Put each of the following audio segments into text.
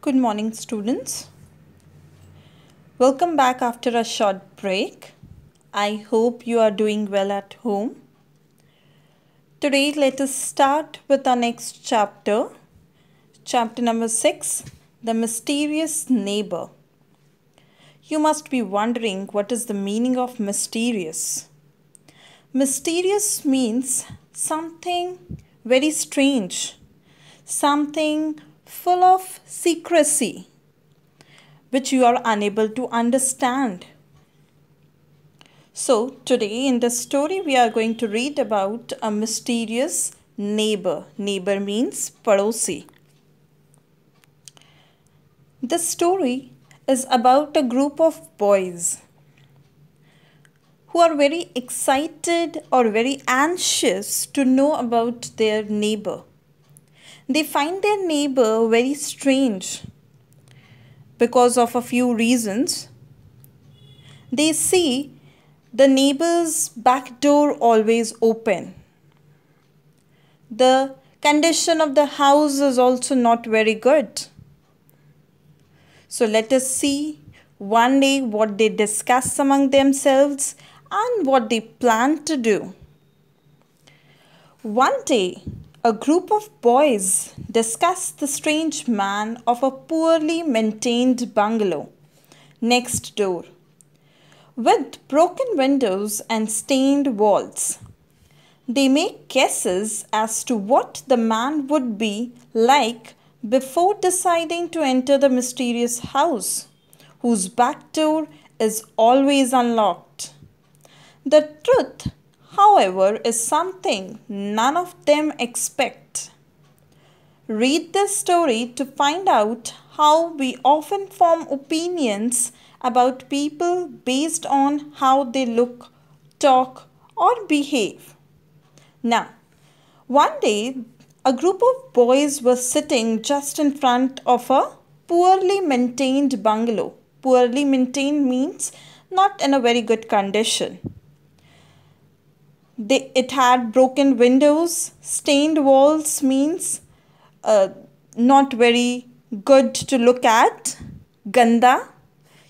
Good morning, students. Welcome back after a short break. I hope you are doing well at home. Today, let us start with our next chapter. Chapter number 6, The Mysterious Neighbor. You must be wondering what is the meaning of mysterious. Mysterious means something very strange, something full of secrecy, which you are unable to understand. So today in this story we are going to read about a mysterious neighbor. Neighbor means padosi. This story is about a group of boys who are very excited or very anxious to know about their neighbor. They find their neighbor very strange because of a few reasons. They see the neighbor's back door always open. The condition of the house is also not very good. So let us see one day what they discuss among themselves and what they plan to do. One day, a group of boys discussed the strange man of a poorly maintained bungalow next door, with broken windows and stained walls. They make guesses as to what the man would be like before deciding to enter the mysterious house, whose back door is always unlocked. The truth, however, is something none of them expect. Read this story to find out how we often form opinions about people based on how they look, talk, or behave. Now, one day, a group of boys were sitting just in front of a poorly maintained bungalow. Poorly maintained means not in a very good condition. It had broken windows. Stained walls means not very good to look at. Ganda.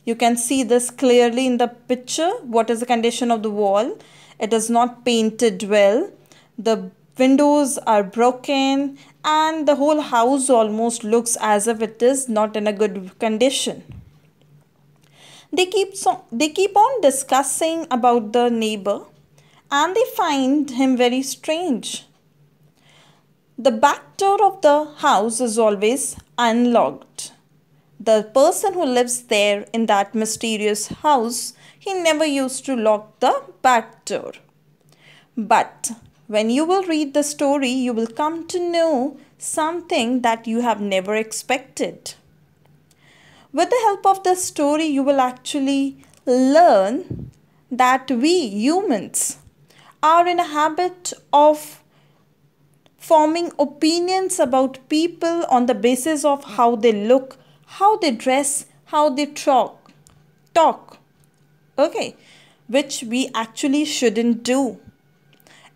You can see this clearly in the picture. What is the condition of the wall? It is not painted well. The windows are broken and the whole house almost looks as if it is not in a good condition. They keep on discussing about the neighbor and they find him very strange. The back door of the house is always unlocked. The person who lives there in that mysterious house, he never used to lock the back door. But when you will read the story, you will come to know something that you have never expected. With the help of this story, you will actually learn that we humans are in a habit of forming opinions about people on the basis of how they look, how they dress, how they talk. Okay, which we actually shouldn't do.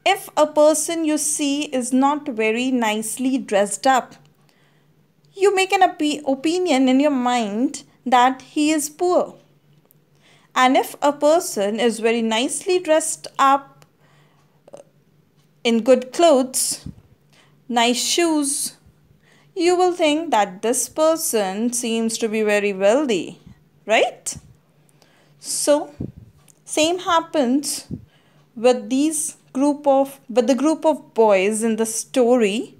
If a person you see is not very nicely dressed up, you make an opinion in your mind that he is poor. And if a person is very nicely dressed up in good clothes, nice shoes, you will think that this person seems to be very wealthy, right? So, same happens with the group of boys in the story.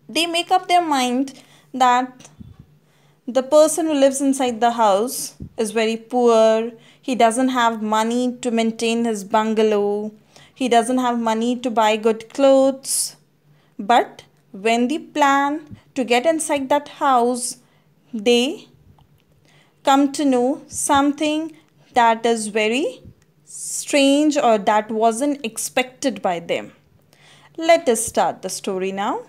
They make up their mind that the person who lives inside the house is very poor. He doesn't have money to maintain his bungalow. He doesn't have money to buy good clothes. But when they plan to get inside that house, they come to know something that is very strange or that wasn't expected by them. Let us start the story now.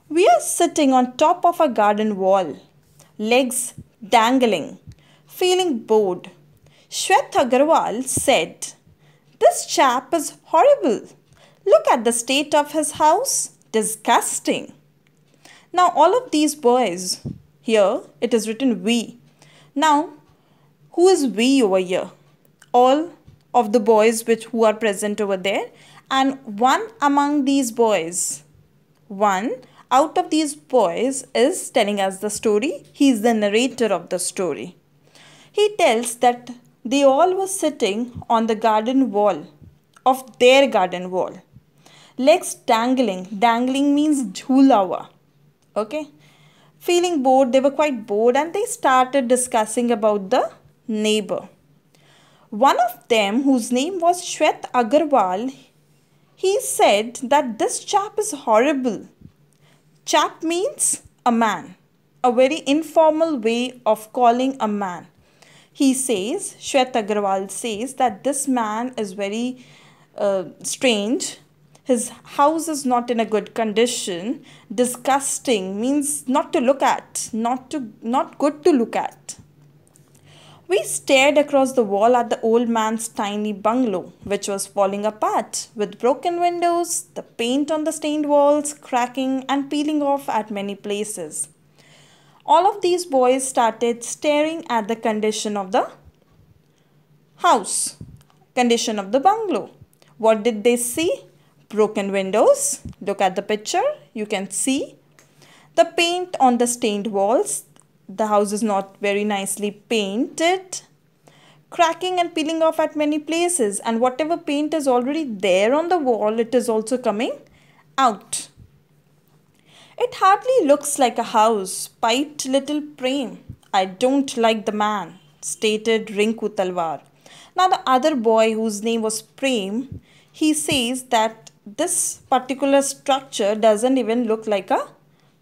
We are sitting on top of a garden wall, legs dangling, feeling bored. Shwet Agarwal said, "This chap is horrible. Look at the state of his house. Disgusting." Now all of these boys Here it is written we. Now, who is we over here? All of the boys who are present over there, and one among these boys, one out of these boys is telling us the story. He is the narrator of the story. He tells that they all were sitting on the garden wall of their garden wall. Legs dangling. Dangling means jhulawa. Okay. Feeling bored, they were quite bored and they started discussing about the neighbor. One of them, whose name was Shwet Agarwal, he said that this chap is horrible. Chap means a man, a very informal way of calling a man. He says, Shwet Agarwal says that this man is very strange. His house is not in a good condition. Disgusting means not to look at, not good to look at. We stared across the wall at the old man's tiny bungalow, which was falling apart, with broken windows, the paint on the stained walls cracking and peeling off at many places. All of these boys started staring at the condition of the house, condition of the bungalow. What did they see? Broken windows. Look at the picture. You can see the paint on the stained walls. The house is not very nicely painted. Cracking and peeling off at many places. And whatever paint is already there on the wall, it is also coming out. It hardly looks like a house, piped little Prem. I don't like the man, stated Rinku Talwar. Now the other boy, whose name was Prem, he says that this particular structure doesn't even look like a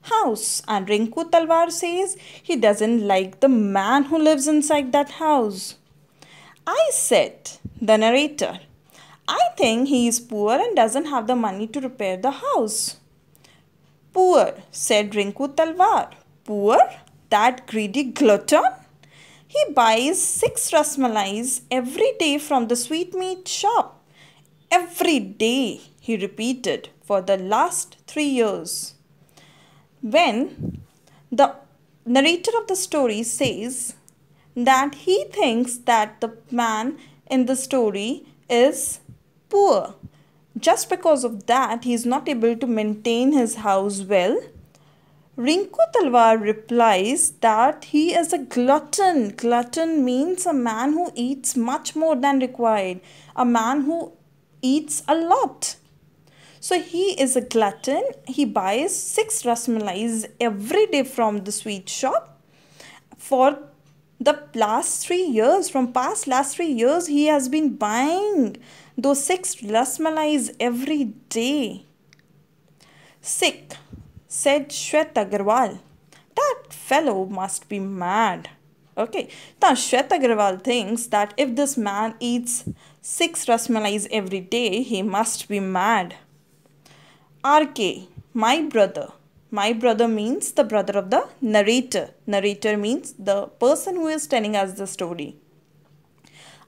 house. And Rinku Talwar says he doesn't like the man who lives inside that house. I said, the narrator, I think he is poor and doesn't have the money to repair the house. Poor, said Rinku Talwar. Poor? That greedy glutton? He buys 6 rasmalais every day from the sweetmeat shop. Every day, he repeated, for the last 3 years. When the narrator of the story says that he thinks that the man in the story is poor, just because of that he is not able to maintain his house well, Rinku Talwar replies that he is a glutton. Glutton means a man who eats much more than required, a man who eats a lot. So he is a glutton. He buys 6 rasmalais every day from the sweet shop. For the last 3 years, from past last 3 years, he has been buying those 6 rasmalais every day. Sick, said Shwet Agarwal. That fellow must be mad. Okay, now Shwet Agarwal thinks that if this man eats 6 rasmalais every day, he must be mad. RK, my brother. My brother means the brother of the narrator. Narrator means the person who is telling us the story.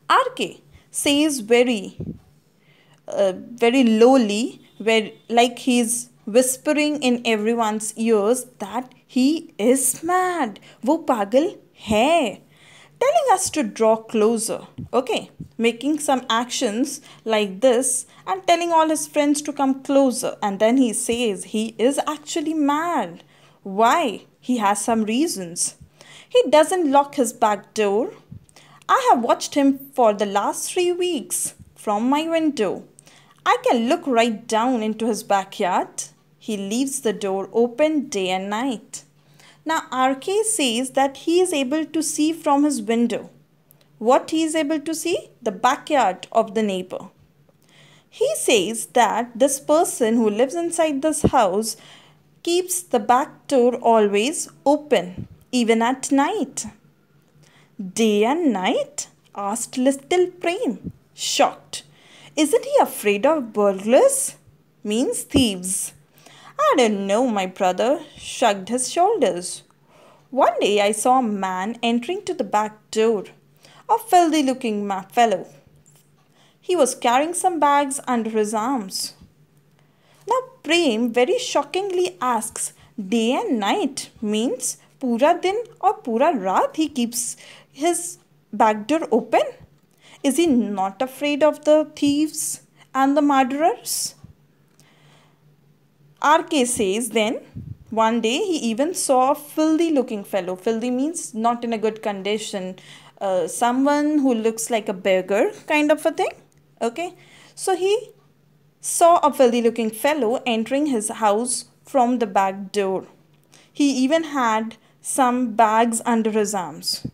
RK says very lowly, like he is whispering in everyone's ears that he is mad. वो पागल है. Telling us to draw closer. Okay, making some actions like this and telling all his friends to come closer. And then he says he is actually mad. Why? He has some reasons. He doesn't lock his back door. I have watched him for the last 3 weeks from my window. I can look right down into his backyard. He leaves the door open day and night. Now RK says that he is able to see from his window. What he is able to see? The backyard of the neighbor. He says that this person who lives inside this house keeps the back door always open, even at night. Day and night? Asked little Prem, shocked. Isn't he afraid of burglars? Means thieves. I don't know, my brother shrugged his shoulders. One day I saw a man entering to the back door, a filthy looking fellow. He was carrying some bags under his arms. Now Prem very shockingly asks, day and night means पूरा दिन और पूरा रात he keeps his back door open? Is he not afraid of the thieves and the murderers? RK says then, one day he even saw a filthy looking fellow. Filthy means not in a good condition. Someone who looks like a beggar kind of a thing. Okay. So he saw a filthy looking fellow entering his house from the back door. He even had some bags under his arms.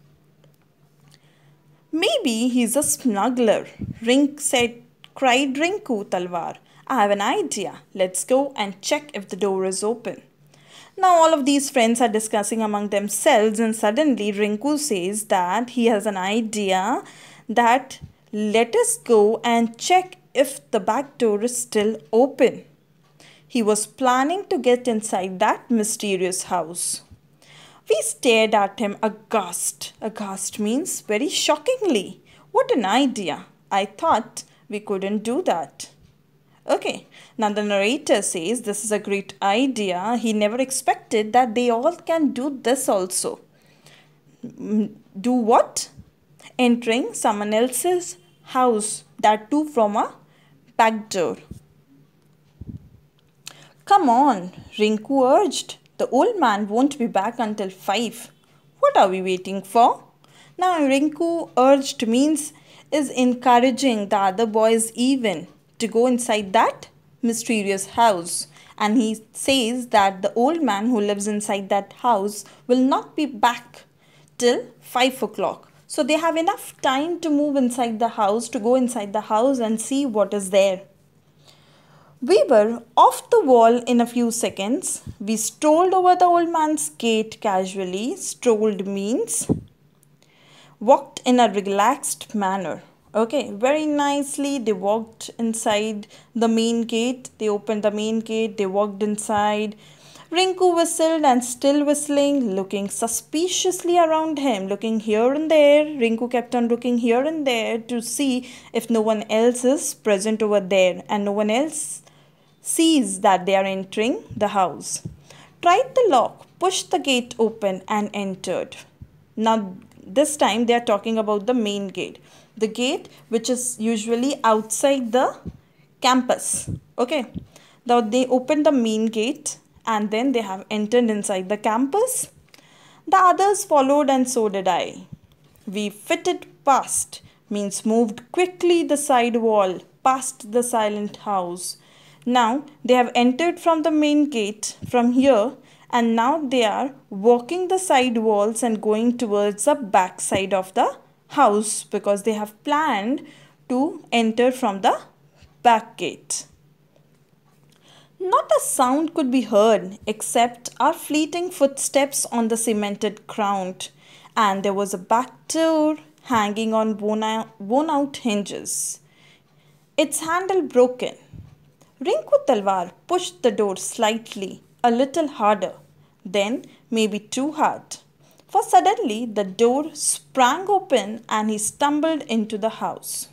Maybe he's a smuggler, cried Rinku Talwar. I have an idea. Let's go and check if the door is open. Now all of these friends are discussing among themselves, and suddenly Rinku says that he has an idea that let us go and check if the back door is still open. He was planning to get inside that mysterious house. We stared at him aghast. Aghast means very shockingly. What an idea. I thought we couldn't do that. Okay, now the narrator says this is a great idea. He never expected that they all can do this also. Do what? Entering someone else's house, that too from a back door. Come on, Rinku urged. The old man won't be back until 5. What are we waiting for? Now, Rinku urged means is encouraging the other boys even to go inside that mysterious house. And he says that the old man who lives inside that house will not be back till 5 o'clock. So they have enough time to move inside the house, to go inside the house and see what is there. We were off the wall in a few seconds. We strolled over the old man's gate casually. Strolled means walked in a relaxed manner. Okay, very nicely they walked inside the main gate. They opened the main gate. They walked inside. Rinku whistled and still whistling, looking suspiciously around him, looking here and there. Rinku kept on looking here and there to see if no one else is present over there and no one else sees that they are entering the house. Tried the lock, pushed the gate open and entered. Now this time they are talking about the main gate. The gate which is usually outside the campus. Okay. Now they opened the main gate and then they have entered inside the campus. The others followed and so did I. We fitted past means moved quickly the side wall past the silent house. Now they have entered from the main gate from here and now they are walking the side walls and going towards the back side of the house because they have planned to enter from the back gate. Not a sound could be heard except our fleeting footsteps on the cemented ground, and there was a back door hanging on worn out hinges. Its handle broken. Rinku Talwar pushed the door slightly, a little harder, then maybe too hard. For suddenly the door sprang open and he stumbled into the house.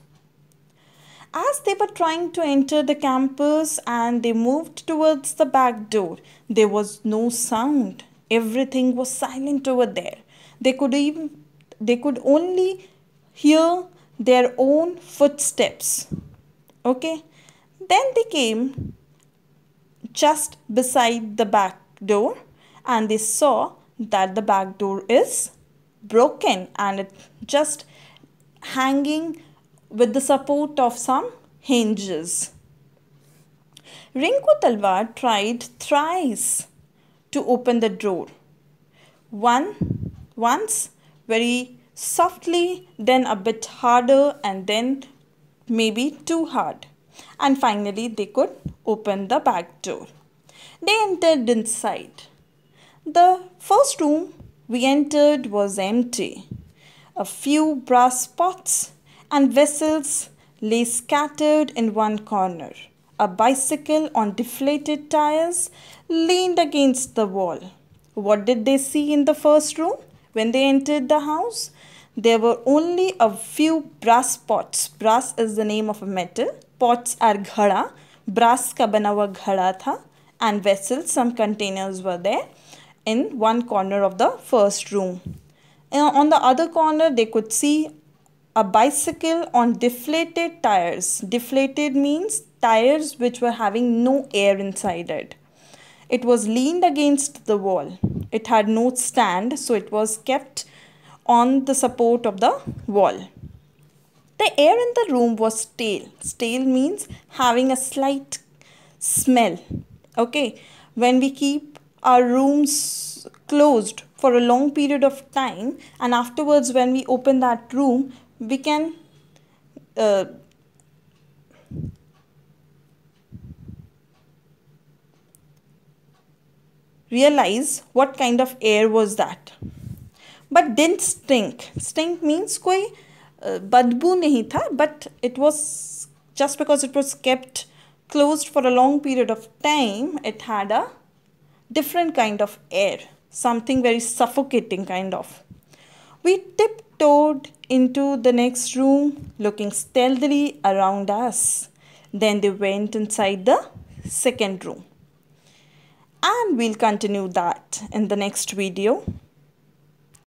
As they were trying to enter the campus and they moved towards the back door, there was no sound. Everything was silent over there. They could only hear their own footsteps. Okay. Then they came just beside the back door and they saw that the back door is broken and it just hanging with the support of some hinges. Rinku Talwar tried thrice to open the door. Once very softly, then a bit harder and then maybe too hard. And finally they could open the back door. They entered inside. The first room we entered was empty. A few brass pots and vessels lay scattered in one corner. A bicycle on deflated tires leaned against the wall. What did they see in the first room when they entered the house? There were only a few brass pots. Brass is the name of a metal. Pots are ghada. Brass ka bana hua ghada tha. And vessels, some containers were there. in one corner of the first room. On the other corner, they could see a bicycle on deflated tires. Deflated means tires which were having no air inside it. It was leaned against the wall. It had no stand, so it was kept on the support of the wall. The air in the room was stale. Stale means having a slight smell. Okay, when we keep our rooms closed for a long period of time, and afterwards when we open that room, we can realize what kind of air was that. But didn't stink. Stink means कोई बदबू नहीं था, but it was just because it was kept closed for a long period of time, it had a different kind of air, something very suffocating kind of. We tiptoed into the next room, looking stealthily around us. Then they went inside the second room. And we'll continue that in the next video.